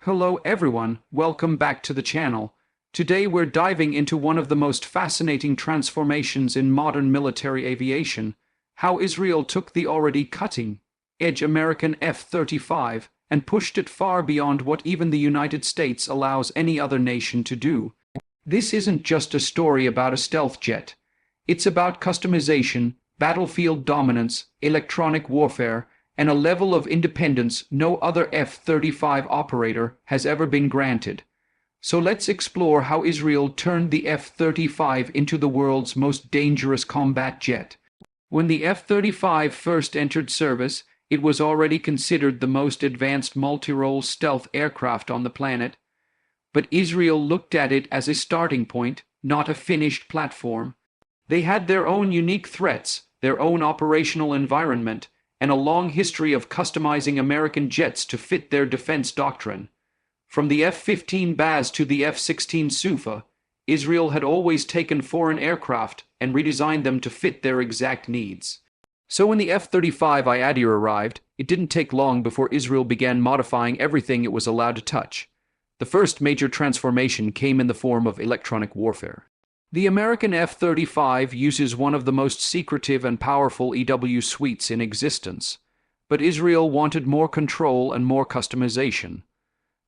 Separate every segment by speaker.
Speaker 1: Hello everyone, welcome back to the channel. Today we're diving into one of the most fascinating transformations in modern military aviation, how Israel took the already cutting-edge American F-35 and pushed it far beyond what even the United States allows any other nation to do. This isn't just a story about a stealth jet. It's about customization, battlefield dominance, electronic warfare, and a level of independence no other F-35 operator has ever been granted. So let's explore how Israel turned the F-35 into the world's most dangerous combat jet. When the F-35 first entered service, it was already considered the most advanced multi-role stealth aircraft on the planet. But Israel looked at it as a starting point, not a finished platform. They had their own unique threats, their own operational environment, and a long history of customizing American jets to fit their defense doctrine. From the F-15 Baz to the F-16 Sufa, Israel had always taken foreign aircraft and redesigned them to fit their exact needs. So when the F-35I Adir arrived, it didn't take long before Israel began modifying everything it was allowed to touch. The first major transformation came in the form of electronic warfare. The American F-35 uses one of the most secretive and powerful EW suites in existence, but Israel wanted more control and more customization.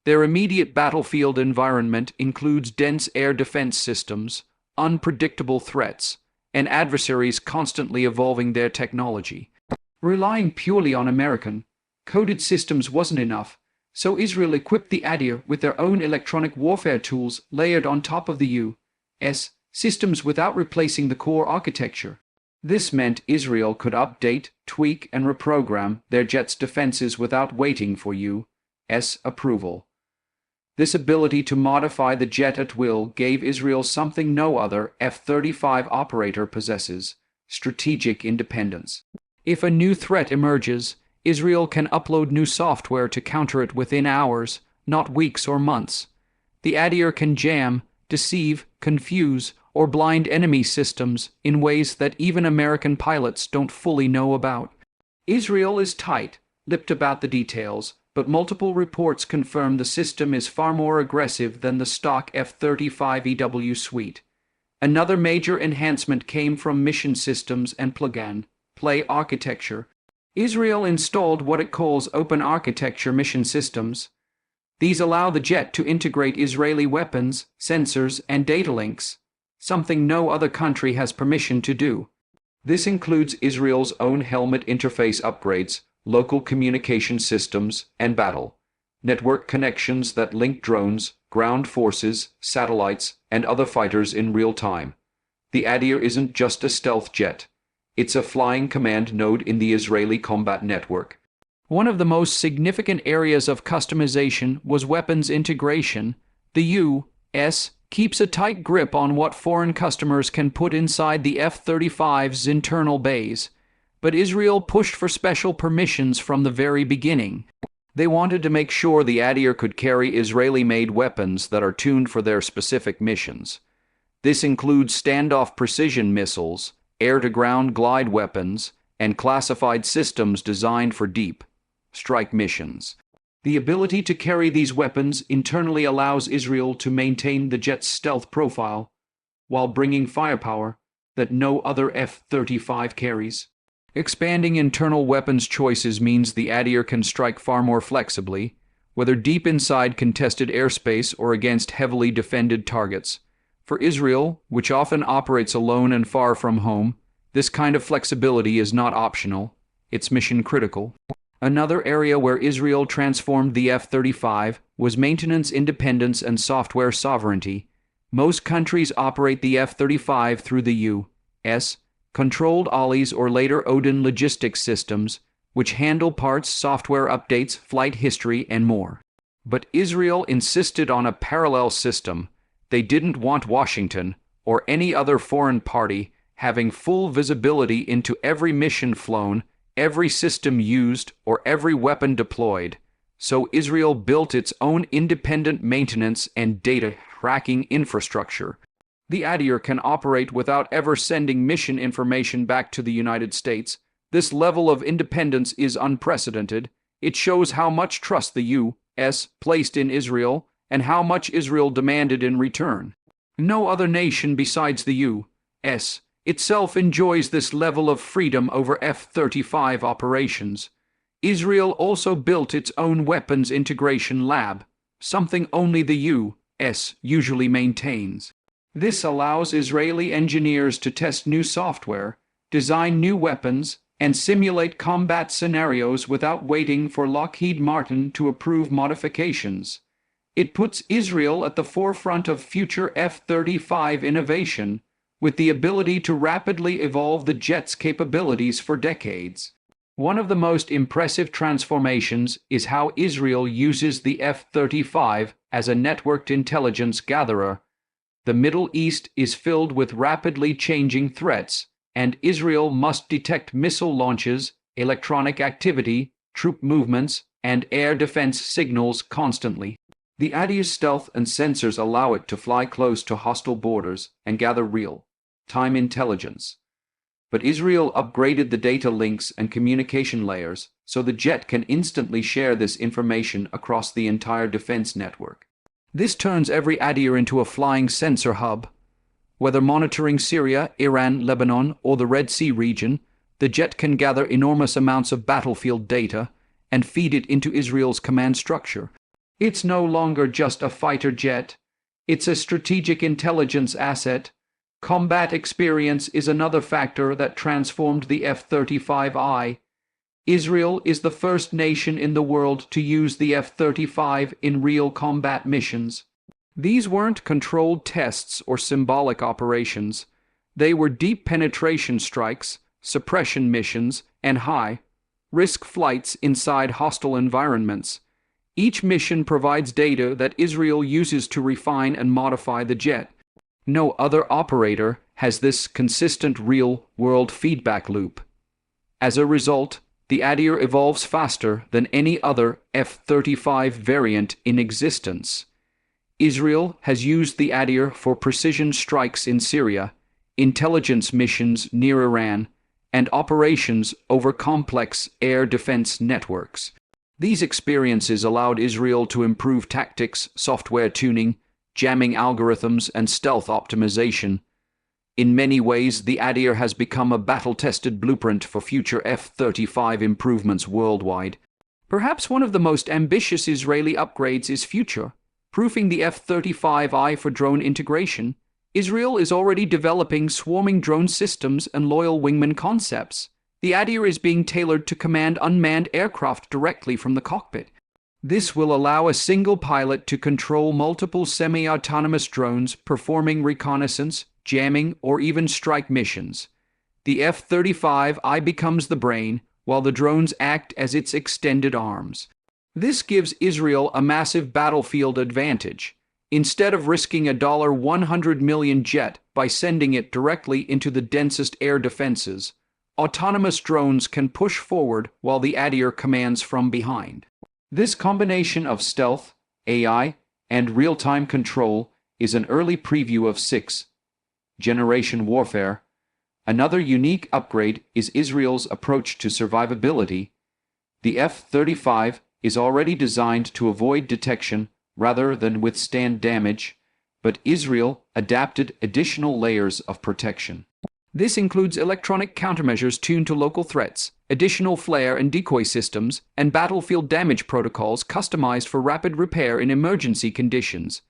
Speaker 1: Their immediate battlefield environment includes dense air defense systems, unpredictable threats, and adversaries constantly evolving their technology. Relying purely on American coded systems wasn't enough, so Israel equipped the Adir with their own electronic warfare tools layered on top of the U.S. systems without replacing the core architecture. This meant Israel could update, tweak, and reprogram their jet's defenses without waiting for U.S. approval. This ability to modify the jet at will gave Israel something no other F-35 operator possesses: strategic independence. If a new threat emerges, Israel can upload new software to counter it within hours, not weeks or months. The Adir can jam, deceive, confuse, or blind enemy systems in ways that even American pilots don't fully know about. Israel is tight-lipped about the details, but multiple reports confirm the system is far more aggressive than the stock F-35 EW suite. Another major enhancement came from mission systems and plug-and-play architecture. Israel installed what it calls open architecture mission systems. These allow the jet to integrate Israeli weapons, sensors, and data links, something no other country has permission to do. This includes Israel's own helmet interface upgrades, local communication systems, and battle network connections that link drones, ground forces, satellites, and other fighters in real time. The Adir isn't just a stealth jet. It's a flying command node in the Israeli combat network. One of the most significant areas of customization was weapons integration. The U.S. keeps a tight grip on what foreign customers can put inside the F-35's internal bays, but Israel pushed for special permissions from the very beginning. They wanted to make sure the Adir could carry Israeli-made weapons that are tuned for their specific missions. This includes standoff precision missiles, air-to-ground glide weapons, and classified systems designed for deep strike missions. The ability to carry these weapons internally allows Israel to maintain the jet's stealth profile while bringing firepower that no other F-35 carries. Expanding internal weapons choices means the Adir can strike far more flexibly, whether deep inside contested airspace or against heavily defended targets. For Israel, which often operates alone and far from home, this kind of flexibility is not optional, it's mission critical. Another area where Israel transformed the F-35 was maintenance independence and software sovereignty. Most countries operate the F-35 through the U.S. controlled Ollie's or later Odin logistics systems, which handle parts, software updates, flight history, and more. But Israel insisted on a parallel system. They didn't want Washington, or any other foreign party, having full visibility into every mission flown, every system used, or every weapon deployed. So Israel built its own independent maintenance and data tracking infrastructure. The Adir can operate without ever sending mission information back to the United States. This level of independence is unprecedented. It shows how much trust the placed in Israel and how much Israel demanded in return. No other nation besides the U.S. itself enjoys this level of freedom over F-35 operations. Israel also built its own weapons integration lab, something only the U.S. usually maintains. This allows Israeli engineers to test new software, design new weapons, and simulate combat scenarios without waiting for Lockheed Martin to approve modifications. It puts Israel at the forefront of future F-35 innovation, with the ability to rapidly evolve the jet's capabilities for decades. One of the most impressive transformations is how Israel uses the F-35 as a networked intelligence gatherer. The Middle East is filled with rapidly changing threats, and Israel must detect missile launches, electronic activity, troop movements, and air defense signals constantly. The Adir's stealth and sensors allow it to fly close to hostile borders and gather real-time intelligence. But Israel upgraded the data links and communication layers so the jet can instantly share this information across the entire defense network. This turns every Adir into a flying sensor hub. Whether monitoring Syria, Iran, Lebanon, or the Red Sea region, the jet can gather enormous amounts of battlefield data and feed it into Israel's command structure. It's no longer just a fighter jet. It's a strategic intelligence asset. Combat experience is another factor that transformed the F-35I. Israel is the first nation in the world to use the F-35 in real combat missions. These weren't controlled tests or symbolic operations. They were deep penetration strikes, suppression missions, and high-risk flights inside hostile environments. Each mission provides data that Israel uses to refine and modify the jet. No other operator has this consistent real-world feedback loop. As a result, the Adir evolves faster than any other F-35 variant in existence. Israel has used the Adir for precision strikes in Syria, intelligence missions near Iran, and operations over complex air defense networks. These experiences allowed Israel to improve tactics, software tuning, jamming algorithms, and stealth optimization. In many ways, the Adir has become a battle-tested blueprint for future F-35 improvements worldwide. Perhaps one of the most ambitious Israeli upgrades is future-proofing the F-35I for drone integration. Israel is already developing swarming drone systems and loyal wingman concepts. The Adir is being tailored to command unmanned aircraft directly from the cockpit. This will allow a single pilot to control multiple semi-autonomous drones performing reconnaissance, jamming, or even strike missions. The F-35I becomes the brain, while the drones act as its extended arms. This gives Israel a massive battlefield advantage. Instead of risking a $100 million jet by sending it directly into the densest air defenses, autonomous drones can push forward while the Adir commands from behind. This combination of stealth, AI, and real-time control is an early preview of sixth-generation warfare. Another unique upgrade is Israel's approach to survivability. The F-35 is already designed to avoid detection rather than withstand damage, but Israel adapted additional layers of protection. This includes electronic countermeasures tuned to local threats, additional flare and decoy systems, and battlefield damage protocols customized for rapid repair in emergency conditions.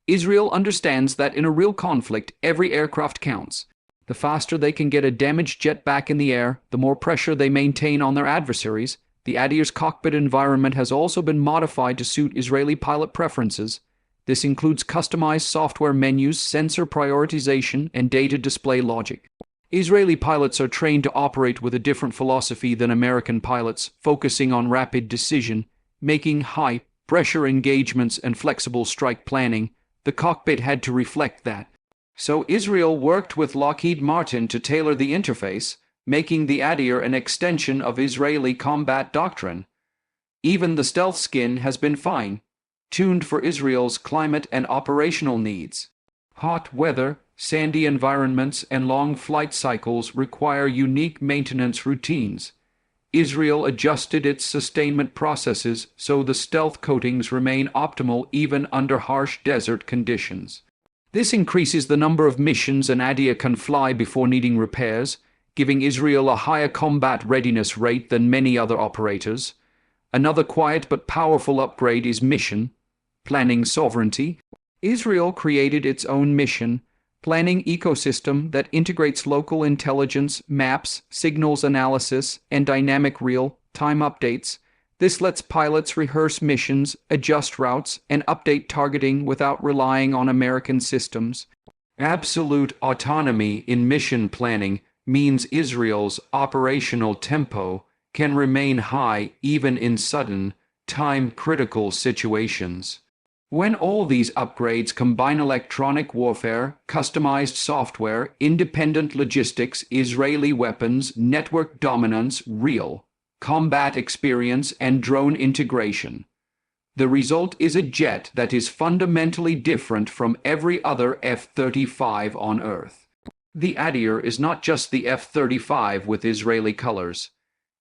Speaker 1: Israel understands that in a real conflict, every aircraft counts. The faster they can get a damaged jet back in the air, the more pressure they maintain on their adversaries. The Adir's cockpit environment has also been modified to suit Israeli pilot preferences. This includes customized software menus, sensor prioritization, and data display logic. Israeli pilots are trained to operate with a different philosophy than American pilots, focusing on rapid decision-making, high-pressure engagements, and flexible strike planning. The cockpit had to reflect that. So Israel worked with Lockheed Martin to tailor the interface, making the Adir an extension of Israeli combat doctrine. Even the stealth skin has been fine-tuned for Israel's climate and operational needs. Hot weather, sandy environments, and long flight cycles require unique maintenance routines. Israel adjusted its sustainment processes so the stealth coatings remain optimal even under harsh desert conditions. This increases the number of missions an Adir can fly before needing repairs, giving Israel a higher combat readiness rate than many other operators. Another quiet but powerful upgrade is mission planning sovereignty. Israel created its own mission planning ecosystem that integrates local intelligence, maps, signals analysis, and dynamic real-time updates. This lets pilots rehearse missions, adjust routes, and update targeting without relying on American systems. Absolute autonomy in mission planning means Israel's operational tempo can remain high even in sudden, time-critical situations. When all these upgrades combine electronic warfare, customized software, independent logistics, Israeli weapons, network dominance, real combat experience, and drone integration, the result is a jet that is fundamentally different from every other F-35 on Earth. The Adir is not just the F-35 with Israeli colors.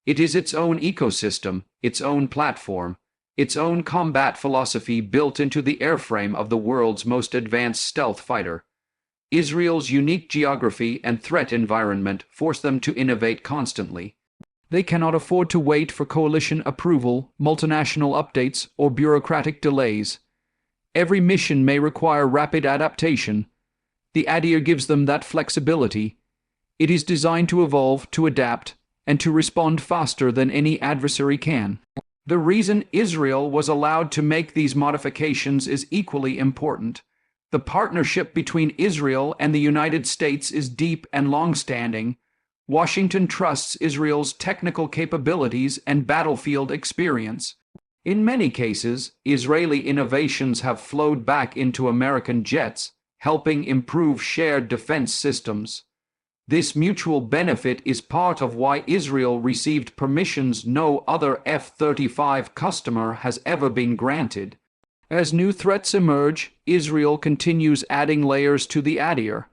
Speaker 1: It is its own ecosystem, its own platform, its own combat philosophy built into the airframe of the world's most advanced stealth fighter. Israel's unique geography and threat environment force them to innovate constantly. They cannot afford to wait for coalition approval, multinational updates, or bureaucratic delays. Every mission may require rapid adaptation. The Adir gives them that flexibility. It is designed to evolve, to adapt, and to respond faster than any adversary can. The reason Israel was allowed to make these modifications is equally important. The partnership between Israel and the United States is deep and long-standing. Washington trusts Israel's technical capabilities and battlefield experience. In many cases, Israeli innovations have flowed back into American jets, helping improve shared defense systems. This mutual benefit is part of why Israel received permissions no other F-35 customer has ever been granted. As new threats emerge, Israel continues adding layers to the Adir.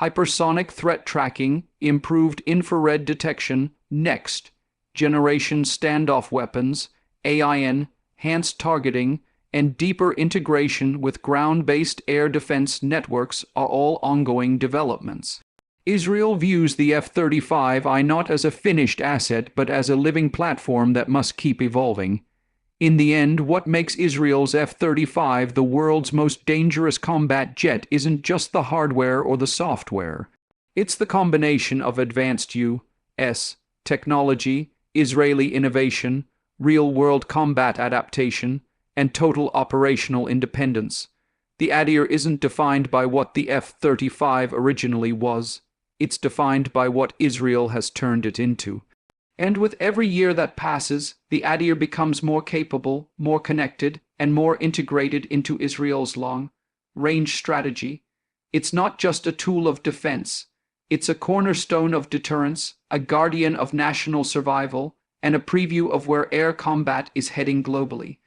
Speaker 1: Hypersonic threat tracking, improved infrared detection, next-generation standoff weapons, AI-enhanced targeting, and deeper integration with ground-based air defense networks are all ongoing developments. Israel views the F-35I not as a finished asset but as a living platform that must keep evolving. In the end, what makes Israel's F-35 the world's most dangerous combat jet isn't just the hardware or the software. It's the combination of advanced U.S. technology, Israeli innovation, real-world combat adaptation, and total operational independence. The Adir isn't defined by what the F-35 originally was. It's defined by what Israel has turned it into. And with every year that passes, the Adir becomes more capable, more connected, and more integrated into Israel's long-range strategy. It's not just a tool of defense. It's a cornerstone of deterrence, a guardian of national survival, and a preview of where air combat is heading globally.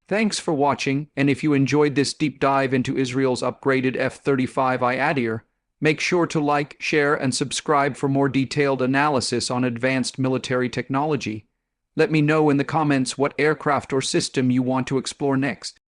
Speaker 1: Thanks for watching, and if you enjoyed this deep dive into Israel's upgraded F-35I Adir, make sure to like, share, and subscribe for more detailed analysis on advanced military technology. Let me know in the comments what aircraft or system you want to explore next.